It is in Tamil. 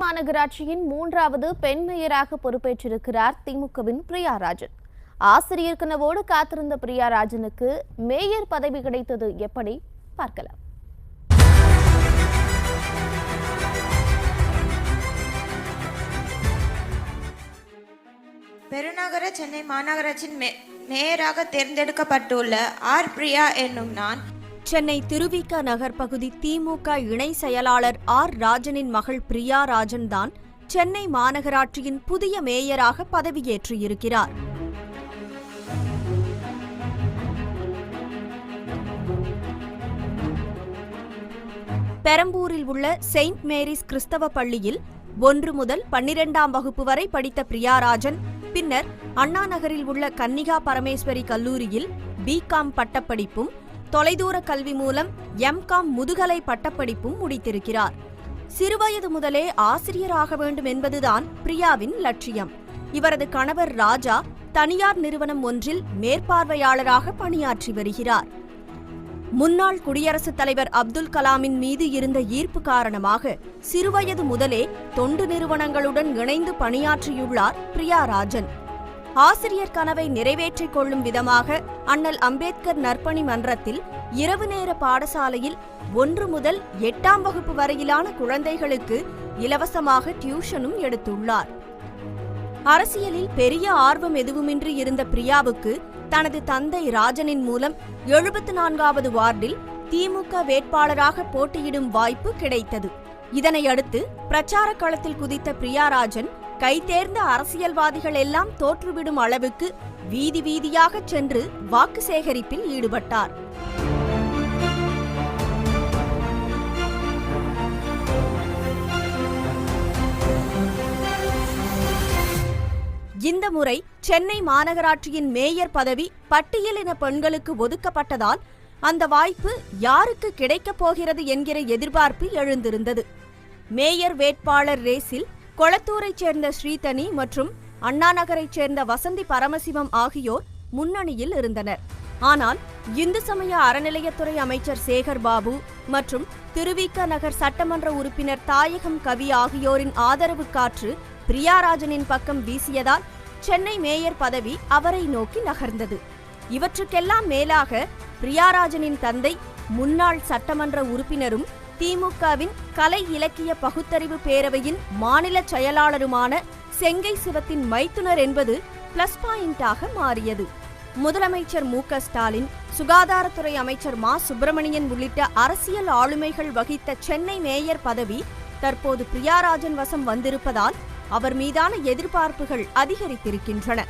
மாநகராட்சியின் 3வது பெண் மேயராக பொறுப்பேற்றிருக்கிறார் திமுகவின் பிரியா ராஜன். ஆசிரியர் கனவோடு காத்திருந்த பிரியா ராஜனுக்கு மேயர் பதவி கிடைத்தது எப்படி பார்க்கலாம். பெருநகர சென்னை மாநகராட்சியின் மேயராக தேர்ந்தெடுக்கப்பட்டுள்ள ஆர் பிரியா என்னும் நான் சென்னை திருவிக நகர் பகுதி திமுக இணை செயலாளர் ஆர் ராஜனின் மகள் பிரியா ராஜன் தான் சென்னை மாநகராட்சியின் புதிய மேயராக பதவியேற்றிருக்கிறார். பெரம்பூரில் உள்ள செயின்ட் மேரிஸ் கிறிஸ்தவ பள்ளியில் 1 முதல் 12ஆம் வகுப்பு வரை படித்த பிரியா ராஜன் பின்னர் அண்ணா நகரில் உள்ள கன்னிகா பரமேஸ்வரி கல்லூரியில் பிகாம் பட்டப்படிப்பும் தொலைதூர கல்வி மூலம் எம்காம் முதுகலை பட்டப்படிப்பும் முடித்திருக்கிறார். சிறுவயது முதலே ஆசிரியராக வேண்டும் என்பதுதான் பிரியாவின் லட்சியம். இவரது கணவர் ராஜா தனியார் நிறுவனம் ஒன்றில் மேற்பார்வையாளராக பணியாற்றி வருகிறார். முன்னாள் குடியரசுத் தலைவர் அப்துல் கலாமின் மீது இருந்த ஈர்ப்பு காரணமாக சிறுவயது முதலே தொண்டு நிறுவனங்களுடன் இணைந்து பணியாற்றியுள்ளார் பிரியா ராஜன். ஆசிரியர் கனவை நிறைவேற்றிக் கொள்ளும் விதமாக அண்ணல் அம்பேத்கர் நற்பணி மன்றத்தில் இரவு நேர பாடசாலையில் 1 முதல் 8ஆம் வகுப்பு வரையிலான குழந்தைகளுக்கு இலவசமாக டியூஷனும் எடுத்துள்ளார். அரசியலில் பெரிய ஆர்வம் எதுவுமின்றி இருந்த பிரியாவுக்கு தனது தந்தை ராஜனின் மூலம் 74வது வார்டில் திமுக வேட்பாளராக போட்டியிடும் வாய்ப்பு கிடைத்தது. இதனையடுத்து பிரச்சார களத்தில் குதித்த பிரியா ராஜன் கைதேர்ந்த அரசியல்வாதிகள் எல்லாம் தோற்றுவிடும் அளவுக்கு வீதி வீதியாக சென்று வாக்கு சேகரிப்பில் ஈடுபட்டார். இந்த முறை சென்னை மாநகராட்சியின் மேயர் பதவி பட்டியலின பெண்களுக்கு ஒதுக்கப்பட்டதால் அந்த வாய்ப்பு யாருக்கு கிடைக்கப் போகிறது என்கிற எதிர்பார்ப்பு எழுந்திருந்தது. மேயர் வேட்பாளர் ரேஸில் கொளத்தூரைச் சேர்ந்த ஸ்ரீதனி மற்றும் அண்ணா நகரைச் சேர்ந்த வசந்தி பரமசிவம் ஆகியோர் முன்னணியில் இருந்தனர். ஆனால் இந்து சமய அறநிலையத்துறை அமைச்சர் சேகர் பாபு மற்றும் திருவிக நகர் சட்டமன்ற உறுப்பினர் தாயகம் கவி ஆகியோரின் ஆதரவு காற்று பிரியா ராஜனின் பக்கம் வீசியதால் சென்னை மேயர் பதவி அவரை நோக்கி நகர்ந்தது. இவற்றுக்கெல்லாம் மேலாக பிரியா ராஜனின் தந்தை முன்னாள் சட்டமன்ற உறுப்பினரும் திமுகவின் கலை இலக்கிய பகுத்தறிவு பேரவையின் மாநில செயலாளருமான செங்கை சிவத்தின் மைத்துனர் என்பது பிளஸ் பாயிண்டாக மாறியது. முதலமைச்சர் மு.க.ஸ்டாலின், சுகாதாரத்துறை அமைச்சர் மா. சுப்பிரமணியன் உள்ளிட்ட அரசியல் ஆளுமைகள் வகித்த சென்னை மேயர் பதவி தற்போது பிரியா ராஜன் வசம் வந்திருப்பதால் அவர் மீதான எதிர்பார்ப்புகள் அதிகரித்திருக்கின்றன.